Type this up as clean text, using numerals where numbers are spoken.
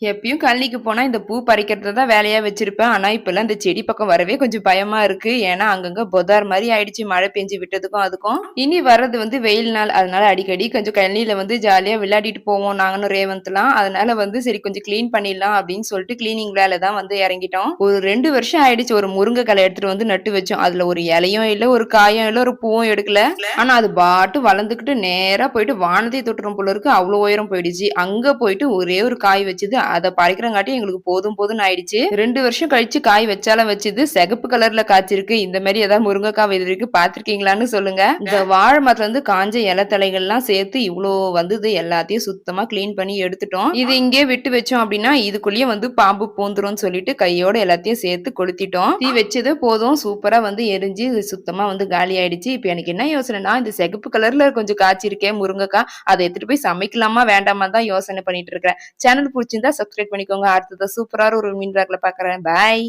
எப்பயும் கழனிக்கு போனா இந்த பூ பறிக்கிறத தான் வேலையா வச்சிருப்பேன். ஆனா, இப்பல்லாம் இந்த செடி பக்கம் வரவே கொஞ்சம் பயமா இருக்கு. ஏன்னா, அங்கங்க பொதார் மாரி ஆயிடுச்சு. மழை பெஞ்சு விட்டதுக்கும், அதுக்கும். இனி வர்றது வந்து வெயில் நாள். அதனால அடிக்கடி கொஞ்சம் கழனியில வந்து ஜாலியா விளையாடிட்டு போவோம் நானும் ரேவந்த்லாம். அதனால வந்து சரி கொஞ்சம் கிளீன் பண்ணிடலாம் அப்படின்னு சொல்லிட்டு கிளீனிங் வேலை தான் வந்து இறங்கிட்டோம். ஒரு 2 வருஷம் ஆயிடுச்சு. ஒரு முருங்கை களை எடுத்துட்டு வந்து நட்டு வச்சோம். அதுல ஒரு இலையும் இல்ல, ஒரு காயும் இல்ல, ஒரு பூவும் எடுக்கல. ஆனா, அது பாட்டு வளர்ந்துக்கிட்டு நேரா போயிட்டு வானத்தையே தொட்டுரும் போல இருக்கு. அவ்ளோ உயரம் போயிடுச்சு. அங்க போயிட்டு ஒரே ஒரு காய் வச்சது. அத பறிக்கிறங்காட்டி எங்களுக்கு போதும் போதும்ன்னு ஆயிடுச்சு. 2 வருஷம் கழிச்சு காய் வச்சாலும் வச்சது சிகப்பு கலர்ல காய்ச்சிருக்கு. இந்த மாரி ஏதாவது முருங்கைக்காய் விதை இருக்கு பார்த்திருக்கீங்களான்னு சொல்லுங்க. இந்த வாழை மரத்துல இருந்து காஞ்ச இலை தழைகள்லாம் சேர்த்து இவ்ளோ வந்தது. எல்லாத்தையும் சுத்தமா கிளீன் பண்ணி எடுத்துட்டோம். இது இங்கேயே விட்டு வச்சோம் அப்படின்னா இதுக்குள்ளேயே வந்து பாம்பு பூந்துரும்னு சொல்லிட்டு கையோட எல்லாத்தையும் சேர்த்து கொளுத்திட்டோம். தீ வச்சது போதும் சூப்பரா வந்து எரிஞ்சு சுத்தமா வந்து காலி ஆயிடுச்சு. இப்ப எனக்கு என்ன யோசனைனா இந்த சிகப்பு கலர்ல கொஞ்சம் காய்ச்சிருக்கேன் முருங்கைக்காய். அதை எடுத்துட்டு போய் சமைக்கலாமா வேண்டாமா தான் யோசனை பண்ணிட்டு இருக்கேன். சேனல் புடிச்சிருந்தா சப்ஸ்கிரைப் பண்ணிக்கோங்க. அடுத்தது சூப்பரா ஒரு மீன் ப்ளாக்ல பார்க்குறேன். பாய்.